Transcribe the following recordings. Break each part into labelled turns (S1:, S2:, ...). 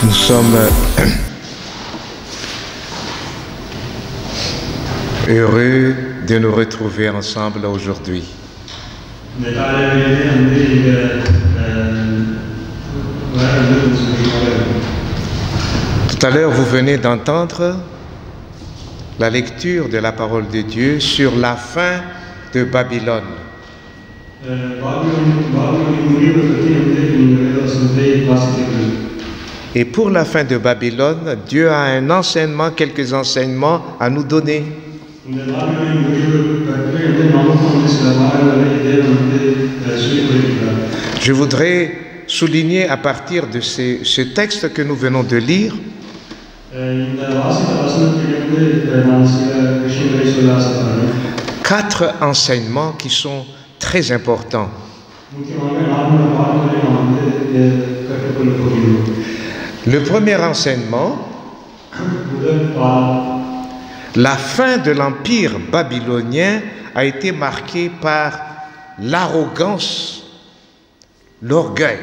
S1: Nous sommes heureux de nous retrouver ensemble aujourd'hui. Tout à l'heure, vous venez d'entendre la lecture de la parole de Dieu sur la fin de Babylone. Et pour la fin de Babylone, Dieu a un enseignement, quelques enseignements à nous donner. Je voudrais souligner à partir de ce texte que nous venons de lire quatre enseignements qui sont très importants. Le premier enseignement, la fin de l'empire babylonien a été marquée par l'arrogance, l'orgueil.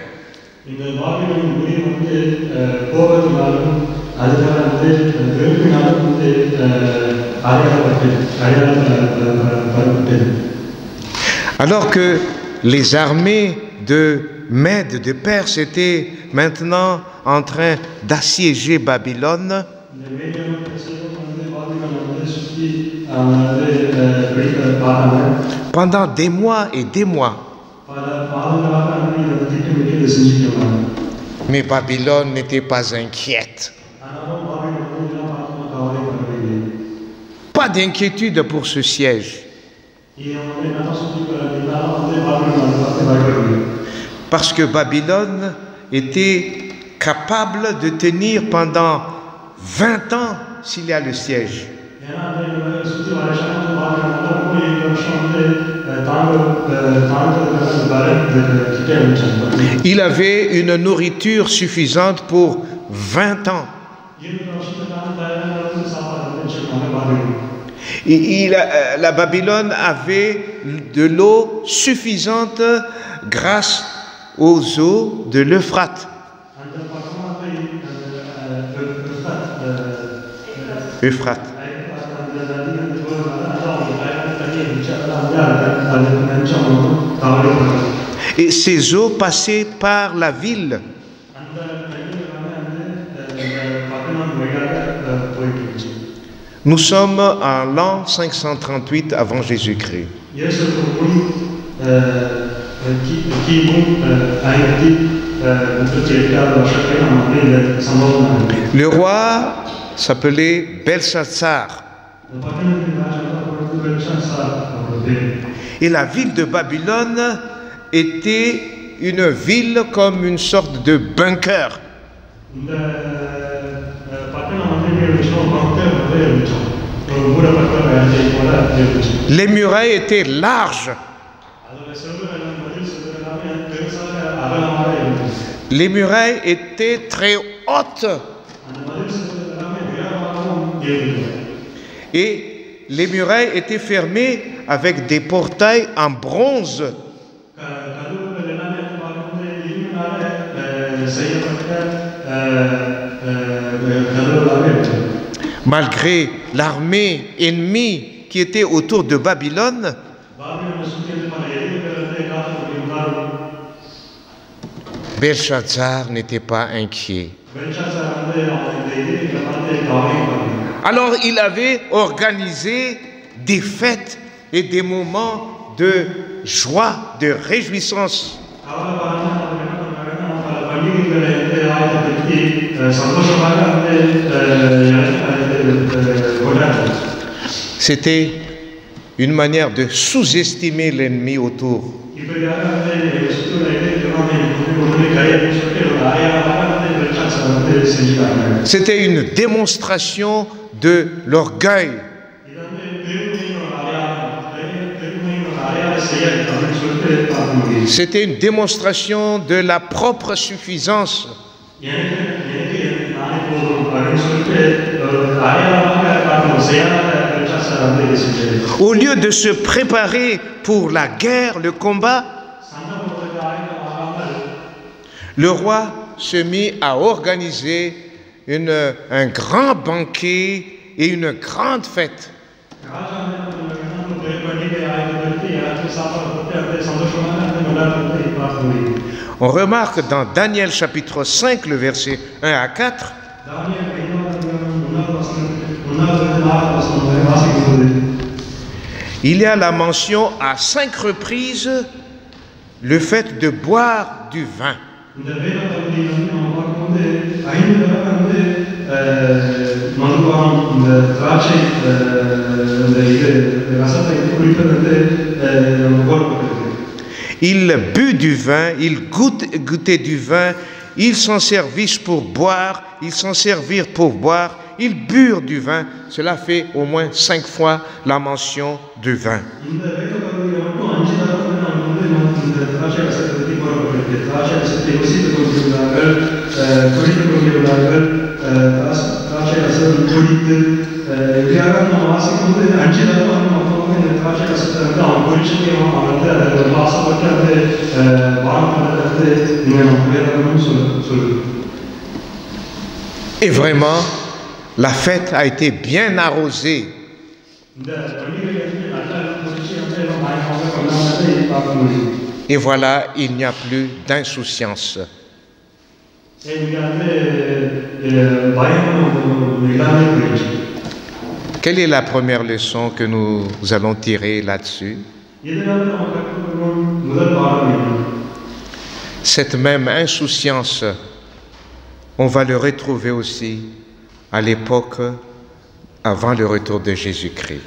S1: Alors que les armées de Mède, de Perse étaient maintenant en train d'assiéger Babylone, pendant des mois et des mois. Mais Babylone n'était pas inquiète. Pas d'inquiétude pour ce siège. Parce que Babylone était capable de tenir pendant 20 ans s'il y a le siège. Il avait une nourriture suffisante pour 20 ans. La Babylone avait de l'eau suffisante grâce aux eaux de l'Euphrate. Euphrates. Et ces eaux passaient par la ville. Nous sommes en l'an 538 avant Jésus-Christ. Le roi s'appelait Belshazzar. Et la ville de Babylone était une ville comme une sorte de bunker. Les murailles étaient larges. Les murailles étaient très hautes. Et les murailles étaient fermées avec des portails en bronze. Malgré l'armée ennemie qui était autour de Babylone, Belshazzar n'était pas inquiet. Alors il avait organisé des fêtes et des moments de joie, de réjouissance. C'était une manière de sous-estimer l'ennemi autour. C'était une démonstration de l'orgueil. C'était une démonstration de la propre suffisance. Au lieu de se préparer pour la guerre, le combat, le roi se mit à organiser un grand banquet et une grande fête. On remarque dans Daniel chapitre 5, le verset 1 à 4, il y a la mention à 5 reprises le fait de boire du vin. Il but du vin, il goûtait du vin, ils s'en servirent pour boire, ils burent du vin. Cela fait au moins 5 fois la mention du vin. Et vraiment, la fête a été bien arrosée. Et voilà, il n'y a plus d'insouciance. Quelle est la première leçon que nous allons tirer là-dessus? Cette même insouciance, on va le retrouver aussi à l'époque avant le retour de Jésus-Christ.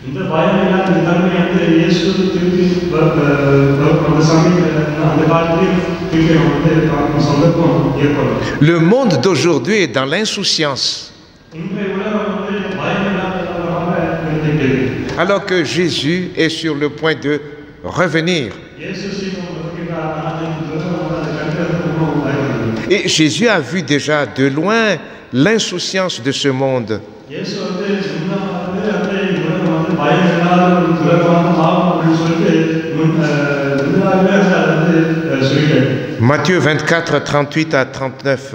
S1: Le monde d'aujourd'hui est dans l'insouciance. Alors que Jésus est sur le point de revenir. Et Jésus a vu déjà de loin l'insouciance de ce monde. Matthieu 24, 38 à 39.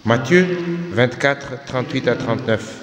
S1: Matthieu 24, 38 à 39.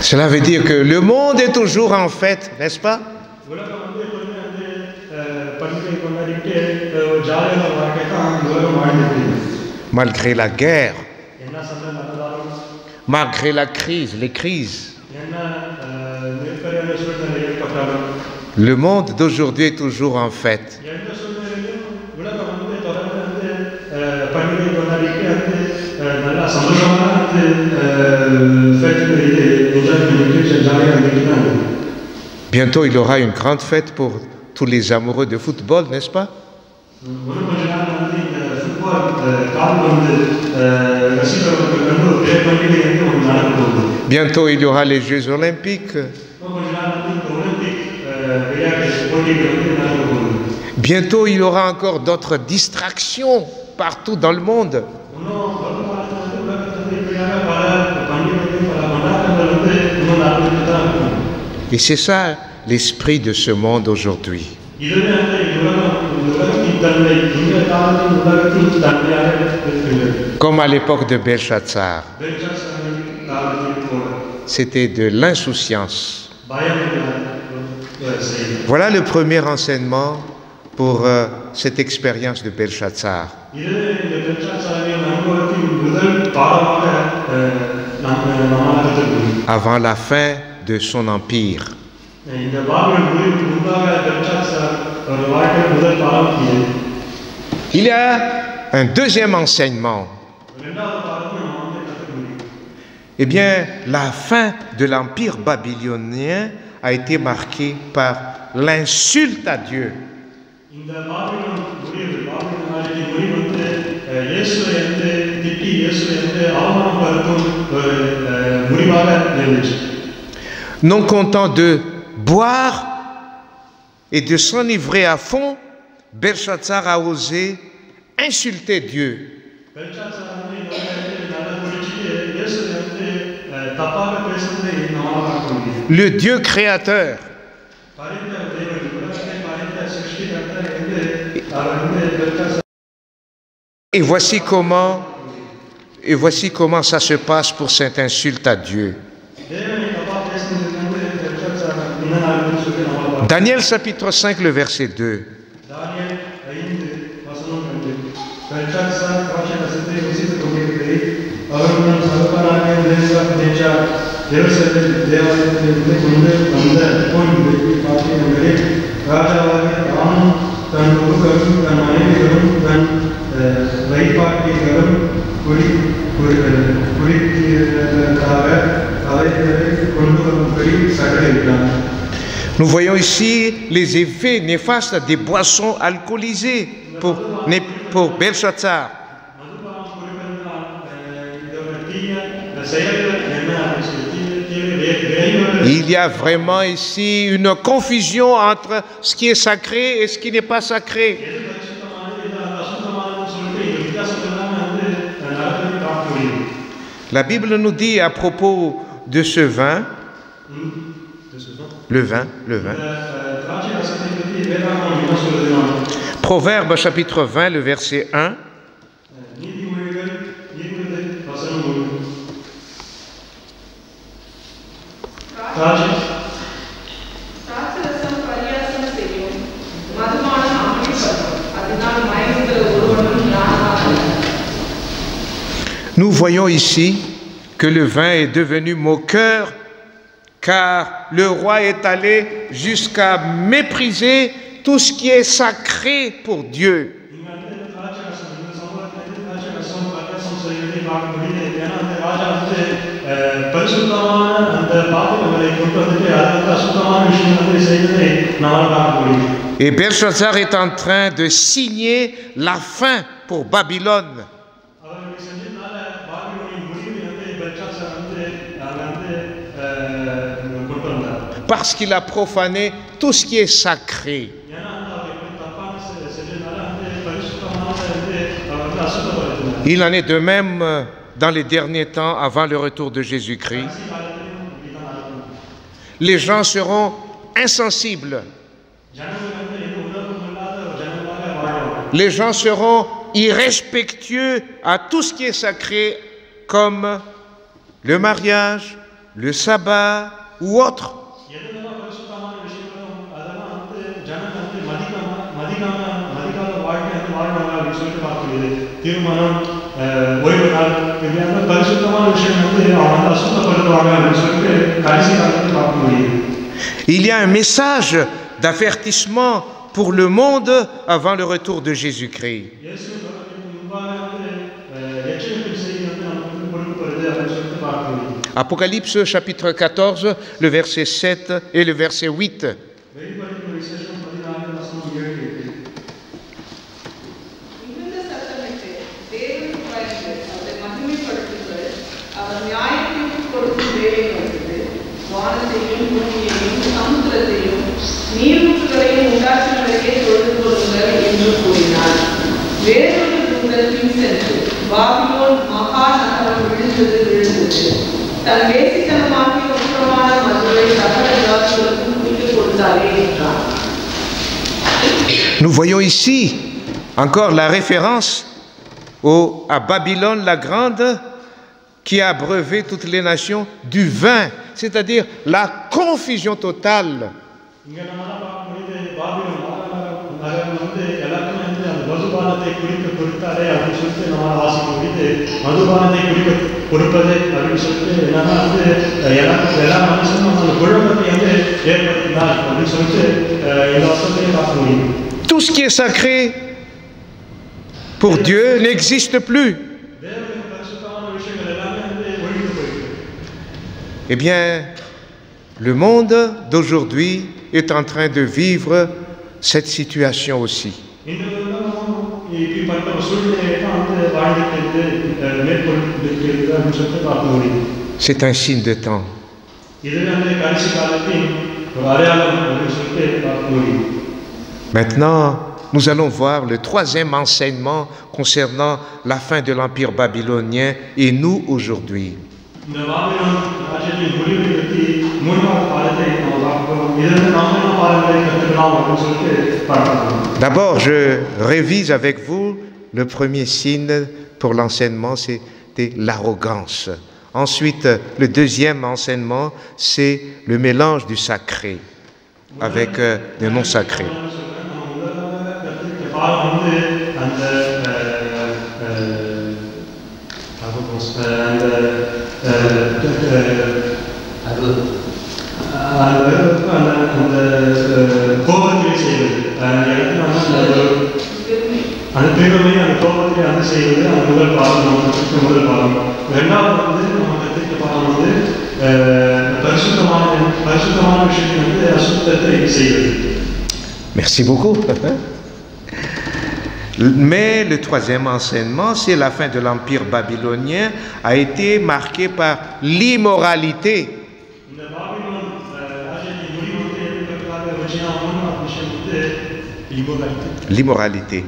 S1: Cela veut dire que le monde est toujours en fête, n'est-ce pas? Malgré la guerre, malgré la crise, les crises, le monde d'aujourd'hui est toujours en fête. Bientôt, il y aura une grande fête pour tous les amoureux de football, n'est-ce pas? Bientôt, il y aura les Jeux olympiques. Bientôt, il y aura encore d'autres distractions partout dans le monde. Et c'est ça l'esprit de ce monde aujourd'hui. Comme à l'époque de Belshazzar, c'était de l'insouciance. Voilà le premier enseignement pour cette expérience de Belshazzar. Avant la fin de son empire. Il y a un deuxième enseignement. Eh bien, la fin de l'empire babylonien a été marquée par l'insulte à Dieu. Non content de boire et de s'enivrer à fond, Belshazzar a osé insulter Dieu. Le Dieu créateur. Et voici comment ça se passe pour cette insulte à Dieu. Daniel chapitre 5, le verset 2. Nous voyons ici les effets néfastes des boissons alcoolisées pour Belshazzar. Il y a vraiment ici une confusion entre ce qui est sacré et ce qui n'est pas sacré. La Bible nous dit à propos de ce vin, le vin. Proverbe chapitre 20, le verset 1. Nous voyons ici que le vin est devenu moqueur, car le roi est allé jusqu'à mépriser tout ce qui est sacré pour Dieu. Et Belshazzar est en train de signer la fin pour Babylone. Parce qu'il a profané tout ce qui est sacré. Il en est de même dans les derniers temps avant le retour de Jésus-Christ. Les gens seront insensibles. Les gens seront irrespectueux à tout ce qui est sacré, comme le mariage, le sabbat ou autre. Il y a un message d'avertissement pour le monde avant le retour de Jésus-Christ. Apocalypse chapitre 14, le verset 7 et le verset 8. Nous voyons ici encore la référence à Babylone la Grande qui a abreuvé toutes les nations du vin, c'est-à-dire la confusion totale. Tout ce qui est sacré pour Dieu n'existe plus. Eh bien, le monde d'aujourd'hui est en train de vivre cette situation aussi. C'est un signe de temps. Maintenant, nous allons voir le troisième enseignement concernant la fin de l'Empire babylonien et nous aujourd'hui. D'abord, je révise avec vous le premier signe pour l'enseignement, c'était l'arrogance. Ensuite, le deuxième enseignement, c'est le mélange du sacré avec le non sacré. Merci beaucoup. Mais le troisième enseignement, c'est la fin de l'Empire babylonien, a été marqué par l'immoralité. L'immoralité.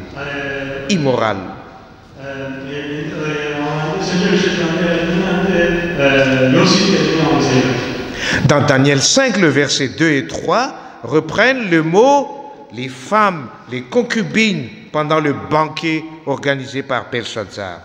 S1: Immorale. Dans Daniel 5, le verset 2 et 3, reprennent le mot les femmes, les concubines, pendant le banquet organisé par Belshazzar.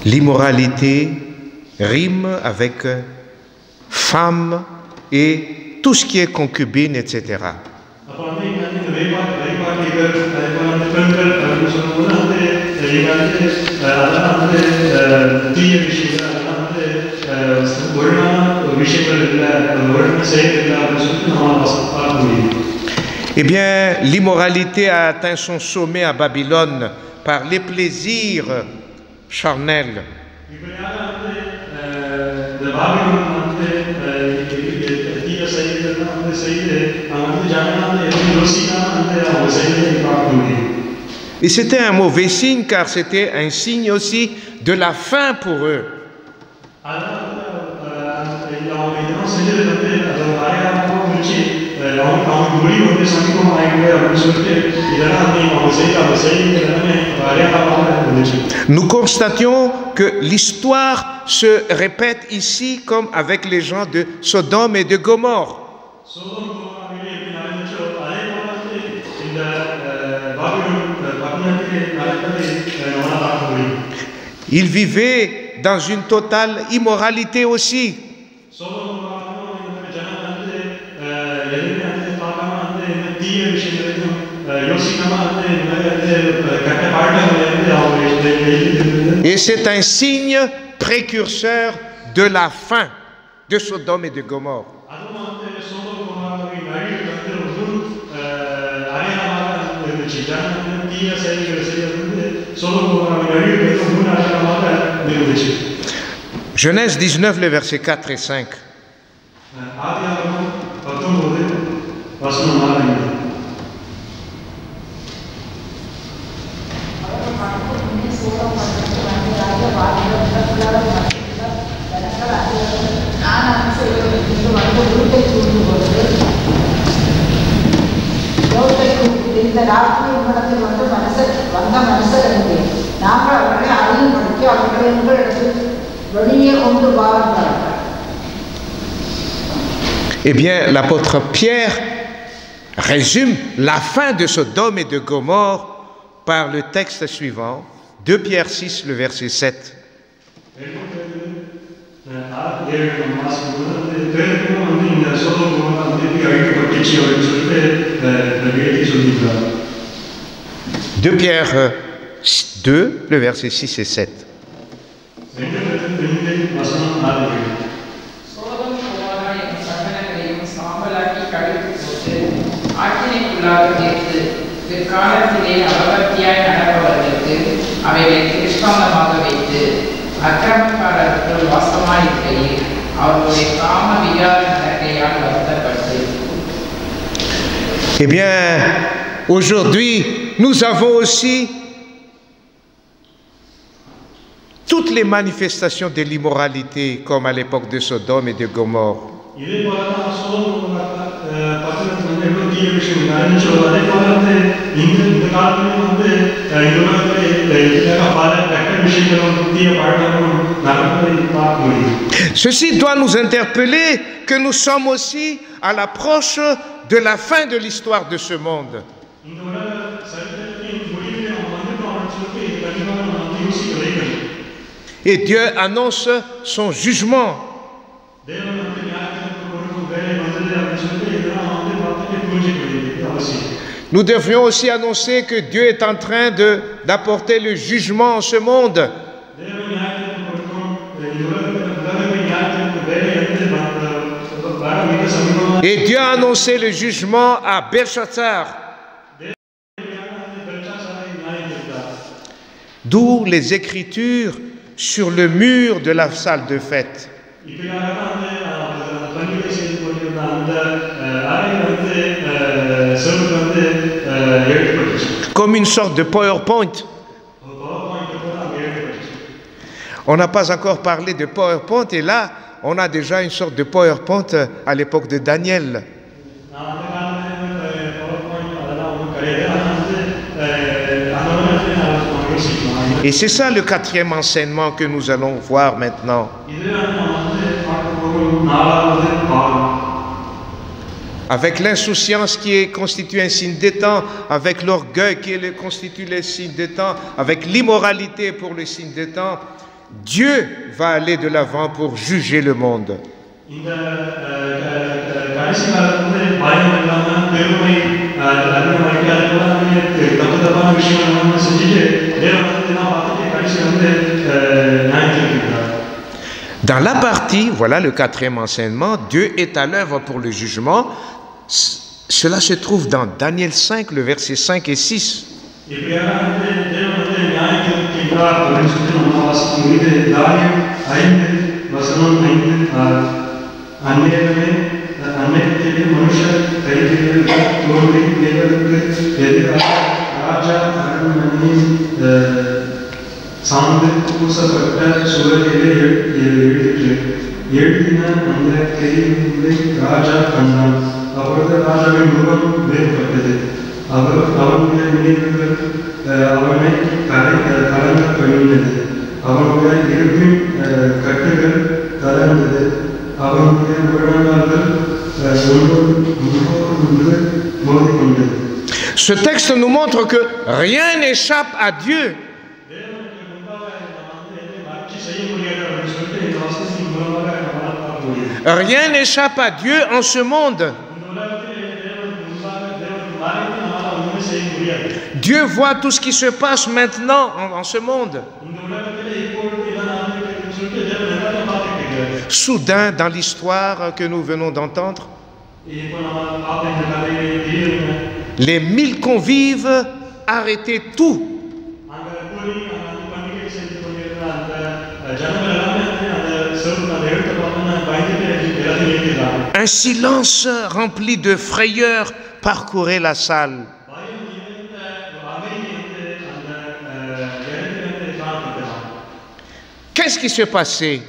S1: L'immoralité rime avec femme et tout ce qui est concubine, etc. Eh bien, l'immoralité a atteint son sommet à Babylone par les plaisirs charnels. Et c'était un mauvais signe car c'était un signe aussi de la fin pour eux. Nous constations que l'histoire se répète ici comme avec les gens de Sodome et de Gomorrhe. Ils vivaient dans une totale immoralité aussi. Et c'est un signe précurseur de la fin de Sodome et de Gomorrhe. Genèse 19, les versets 4 et 5. Eh bien, l'apôtre Pierre résume la fin de Sodome et de Gomorrhe par le texte suivant, 2 Pierre 6, le verset 7. De Pierre 2, le verset 6 et 7.
S2: அடிஸ்தானமாக வைத்து அக்கிரமக்காரர்கள் வாசமாயிருக்கையில் அவர்களுடைய காம விகார நடக்கையால் வருத்தப்பட்டு.
S1: Eh bien, aujourd'hui, nous avons aussi toutes les manifestations de l'immoralité comme à l'époque de Sodome et de Gomorrhe. Ceci doit nous interpeller que nous sommes aussi à l'approche de la fin de l'histoire de ce monde. Et Dieu annonce son jugement. Nous devrions aussi annoncer que Dieu est en train d'apporter le jugement en ce monde. Et Dieu a annoncé le jugement à Belshazzar. D'où les écritures sur le mur de la salle de fête. Comme une sorte de PowerPoint. On n'a pas encore parlé de PowerPoint et là, on a déjà une sorte de PowerPoint à l'époque de Daniel. Et c'est ça le quatrième enseignement que nous allons voir maintenant. Avec l'insouciance qui constitue un signe des temps, avec l'orgueil qui constitue le signe des temps, avec l'immoralité pour le signe des temps, Dieu va aller de l'avant pour juger le monde. Dans la partie, voilà le quatrième enseignement, Dieu est à l'œuvre pour le jugement. Cela se trouve dans Daniel 5, le verset 5 et 6. Ce texte nous montre que rien n'échappe à Dieu. Rien n'échappe à Dieu en ce monde. Dieu voit tout ce qui se passe maintenant en ce monde. Soudain, dans l'histoire que nous venons d'entendre, les 1000 convives arrêtaient tout. Un silence rempli de frayeur parcourait la salle. Qu'est-ce qui s'est passé?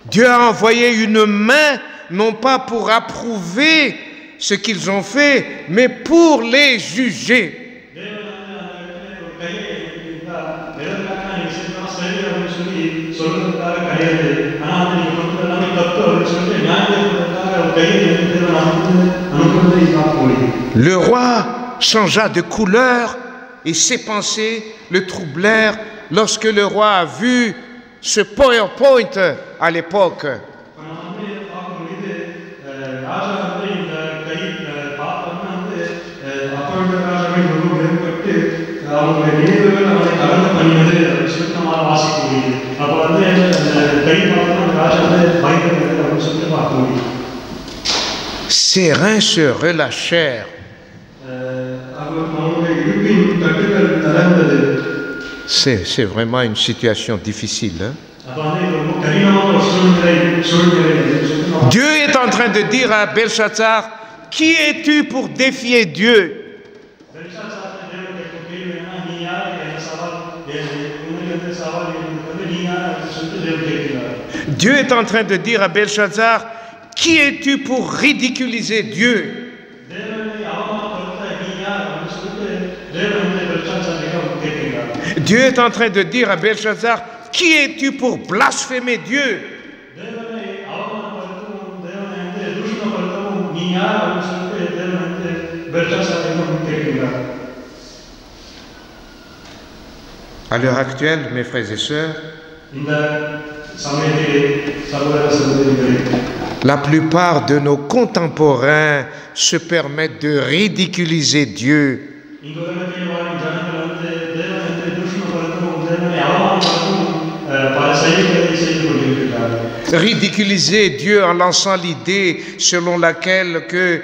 S1: Dieu a envoyé une main, non pas pour approuver ce qu'ils ont fait, mais pour les juger. Le roi changea de couleur et ses pensées le troublèrent lorsque le roi a vu ce PowerPoint à l'époque. Ses reins se relâchèrent. C'est vraiment une situation difficile. Hein? Dieu est en train de dire à Belshazzar, qui es-tu pour défier Dieu? Dieu est en train de dire à Belshazzar, qui es-tu pour ridiculiser Dieu? Dieu est en train de dire à Belshazzar, qui es-tu pour blasphémer Dieu? À l'heure actuelle, mes frères et sœurs, la plupart de nos contemporains se permettent de ridiculiser Dieu. Ridiculiser Dieu en lançant l'idée selon laquelle que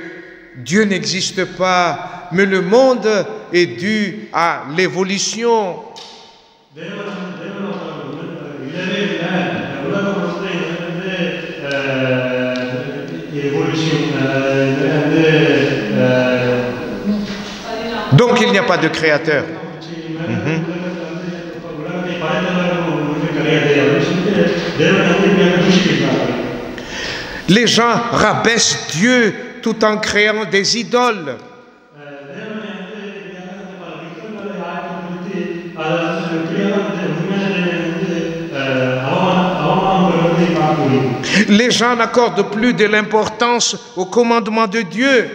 S1: Dieu n'existe pas, mais le monde est dû à l'évolution. Donc il n'y a pas de créateur. Les gens rabaissent Dieu tout en créant des idoles. Les gens n'accordent plus de l'importance au commandement de Dieu.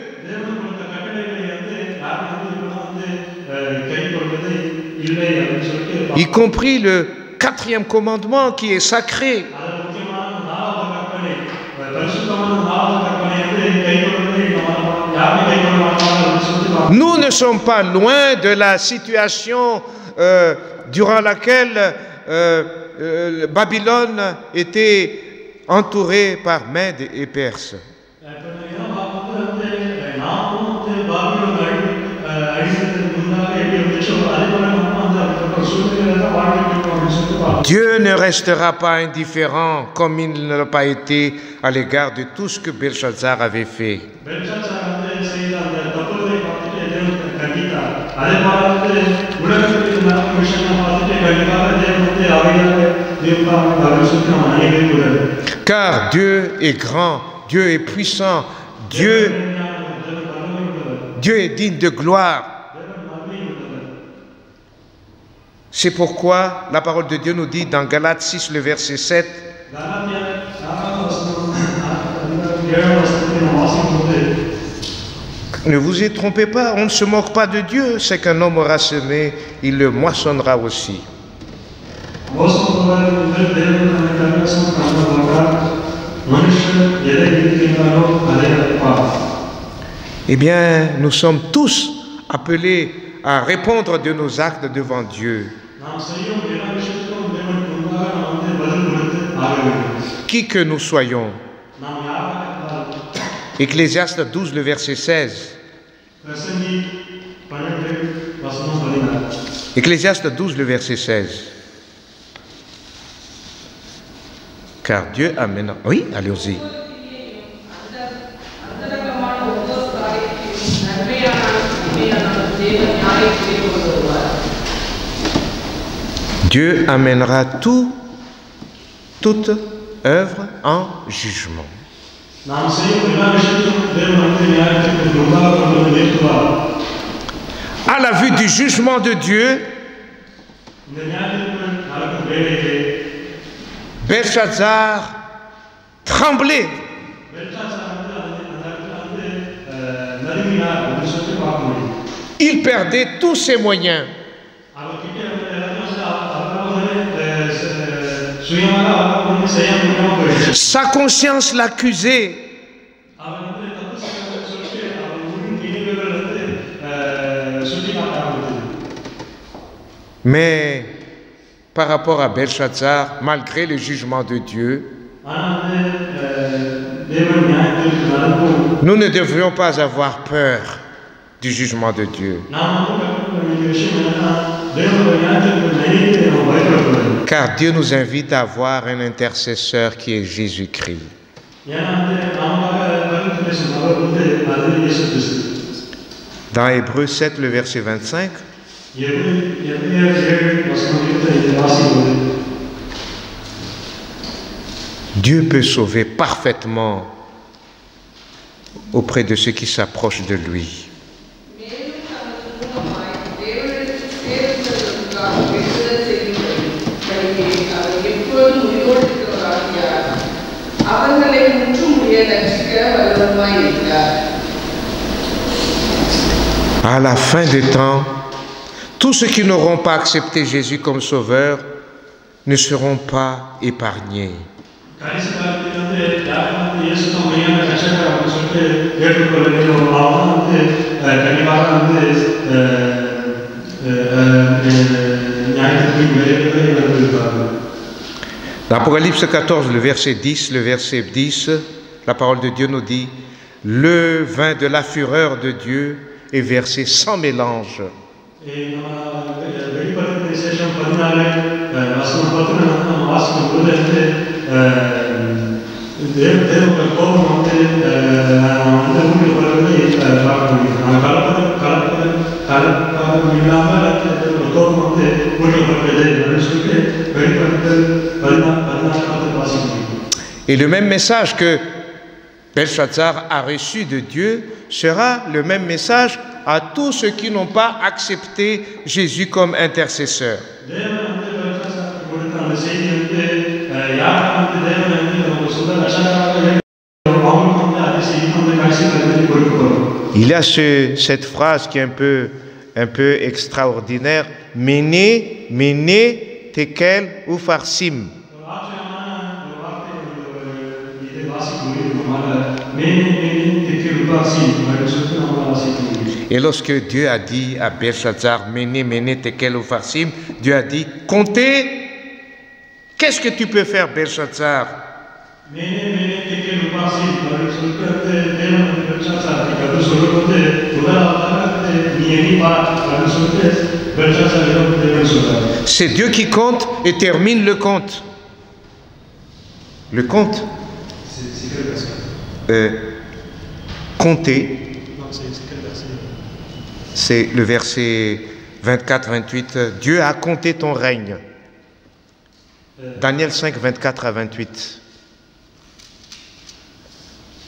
S1: Y compris le 4e commandement qui est sacré. Nous ne sommes pas loin de la situation durant laquelle Babylone était entourée par Mèdes et Perses. Dieu ne restera pas indifférent comme il ne l'a pas été à l'égard de tout ce que Belshazzar avait fait. Car Dieu est grand, Dieu est puissant, Dieu est digne de gloire. C'est pourquoi la parole de Dieu nous dit dans Galates 6, le verset 7, ne vous y trompez pas, on ne se moque pas de Dieu, c'est qu'un homme aura semé, il le moissonnera aussi. Eh bien, nous sommes tous appelés à répondre de nos actes devant Dieu. Qui que nous soyons. Ecclésiaste 12, le verset 16. Ecclésiaste 12, le verset 16. Car Dieu amène... Oui, allez-y. Dieu amènera toute œuvre en jugement. À la vue du jugement de Dieu, Belshazzar tremblait. Il perdait tous ses moyens. Sa conscience l'accusait. Mais par rapport à Belshazzar, malgré le jugement de Dieu, nous ne devrions pas avoir peur du jugement de Dieu. Car Dieu nous invite à avoir un intercesseur qui est Jésus-Christ. Dans Hébreux 7, le verset 25, Dieu peut sauver parfaitement auprès de ceux qui s'approchent de lui. À la fin des temps, tous ceux qui n'auront pas accepté Jésus comme sauveur ne seront pas épargnés. Dans Apocalypse 14, le verset 10, la parole de Dieu nous dit « Le vin de la fureur de Dieu est versé sans mélange. » Et le même message que Belshazzar a reçu de Dieu sera le même message à tous ceux qui n'ont pas accepté Jésus comme intercesseur. Il y a cette phrase qui est un peu extraordinaire. Mene, mene, tekel ou farsim. Et lorsque Dieu a dit à Belshazzar, mene, mene, tekel ou farsim, Dieu a dit, comptez, qu'est-ce que tu peux faire, Belshazzar? C'est Dieu qui compte et termine le compte. Le compte. Compter. C'est le verset 24-28. Dieu a compté ton règne. Daniel 5, 24 à 28.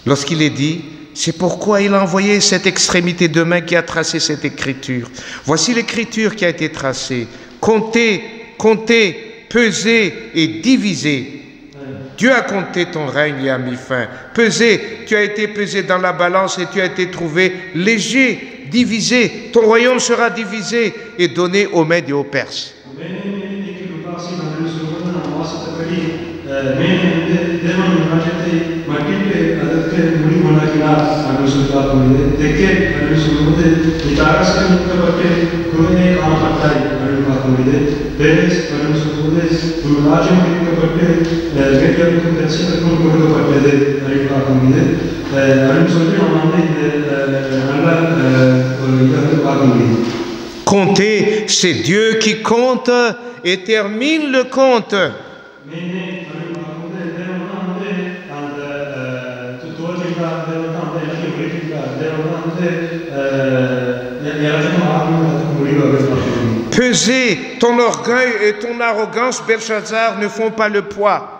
S1: Lorsqu'il est dit, c'est pourquoi il a envoyé cette extrémité de main qui a tracé cette écriture. Voici l'écriture qui a été tracée. Comptez, comptez, pesez et divisez. Dieu a compté ton règne et a mis fin. Pesez, tu as été pesé dans la balance et tu as été trouvé léger, divisé. Ton royaume sera divisé et donné aux Mèdes et aux Perses. Comptez, c'est Dieu qui compte et termine le compte. Peser, ton orgueil et ton arrogance, Belshazzar, ne font pas le poids.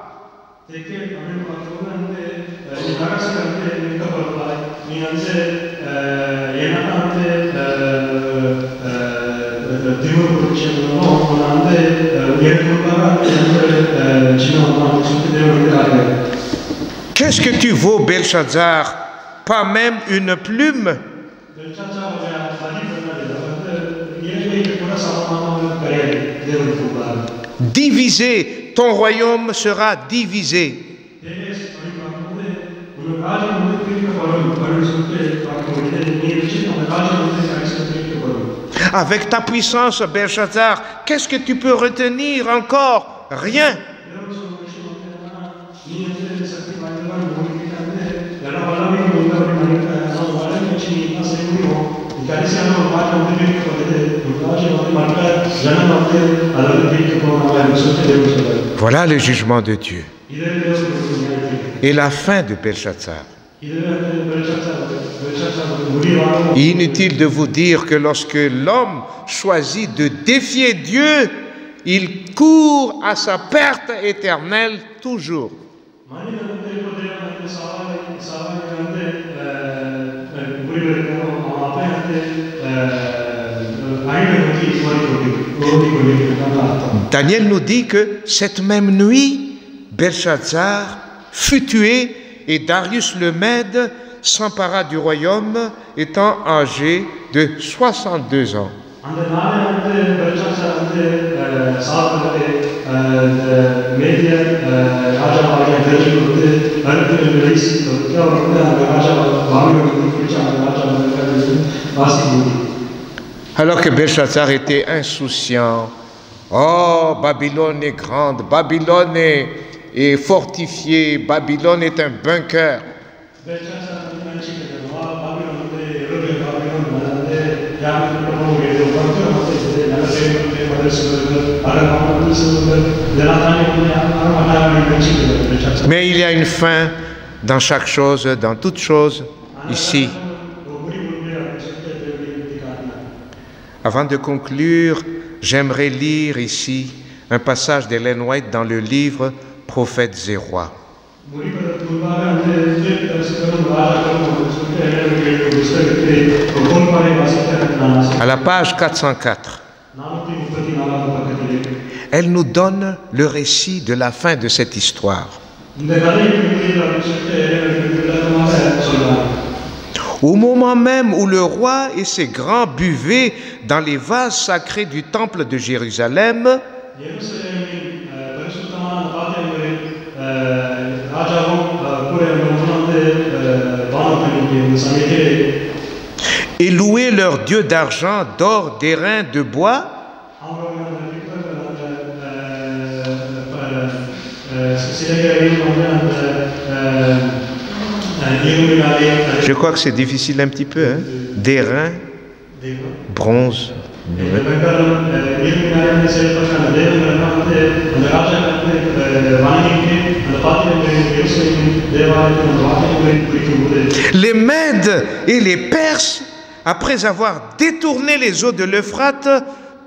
S1: Qu'est-ce que tu vaux, Belshazzar? Pas même une plume. Divisé, ton royaume sera divisé. Avec ta puissance, Belshazzar, qu'est-ce que tu peux retenir encore? Rien. Voilà le jugement de Dieu. Et la fin de Belshazzar. Inutile de vous dire que lorsque l'homme choisit de défier Dieu, il court à sa perte éternelle toujours. Daniel nous dit que cette même nuit, Belshazzar fut tué et Darius le Mède s'empara du royaume étant âgé de 62 ans. Alors que Belshazzar était insouciant, oh, Babylone est grande, Babylone est fortifiée, Babylone est un bunker. Mais il y a une fin dans chaque chose, dans toute chose, ici. Avant de conclure, j'aimerais lire ici un passage d'Ellen White dans le livre Prophètes et Rois. À la page 404, elle nous donne le récit de la fin de cette histoire. Au moment même où le roi et ses grands buvaient dans les vases sacrés du temple de Jérusalem, et louaient leur Dieu d'argent, d'or, d'airain, de bois, je crois que c'est difficile un petit peu, hein? D'airain, bronze. Les Mèdes et les Perses, après avoir détourné les eaux de l'Euphrate,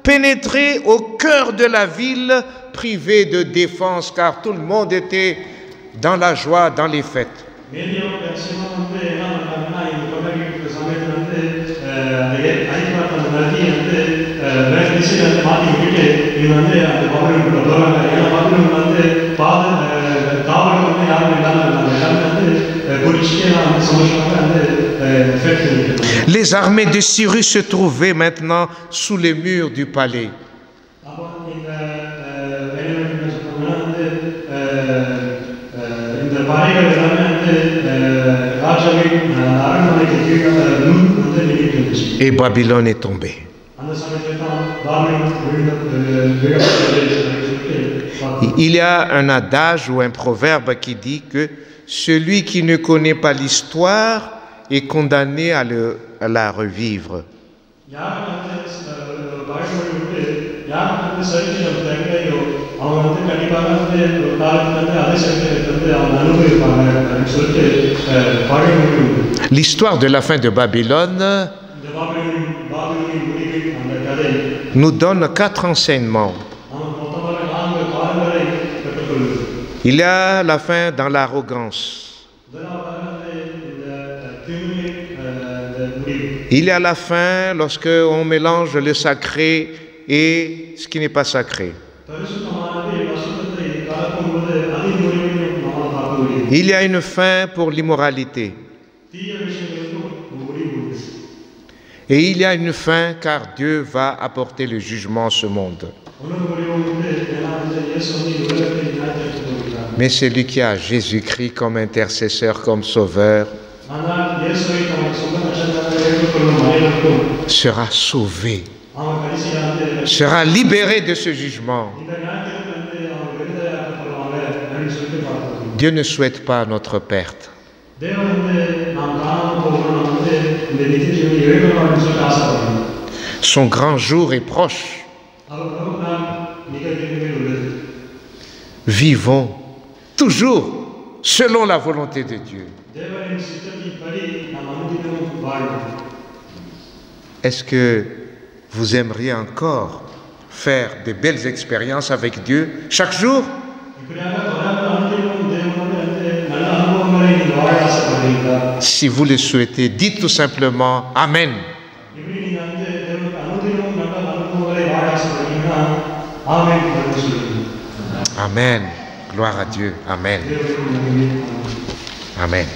S1: pénétraient au cœur de la ville, privée de défense, car tout le monde était dans la joie, dans les fêtes. Les armées de Cyrus se trouvaient maintenant sous les murs du palais. Et Babylone est tombée. Il y a un adage ou un proverbe qui dit que celui qui ne connaît pas l'histoire est condamné à la revivre. L'histoire de la fin de Babylone nous donne 4 enseignements. Il y a la fin dans l'arrogance. Il y a la fin lorsque on mélange le sacré et ce qui n'est pas sacré. Il y a une fin pour l'immoralité. Et il y a une fin car Dieu va apporter le jugement à ce monde. Mais celui qui a Jésus-Christ comme intercesseur, comme sauveur, sera sauvé, sera libéré de ce jugement. Dieu ne souhaite pas notre perte. Son grand jour est proche. vivons toujours selon la volonté de Dieu. Est-ce que vous aimeriez encore faire de belles expériences avec Dieu chaque jour? Si vous le souhaitez, dites tout simplement Amen. Amen. Gloire à Dieu. Amen. Amen.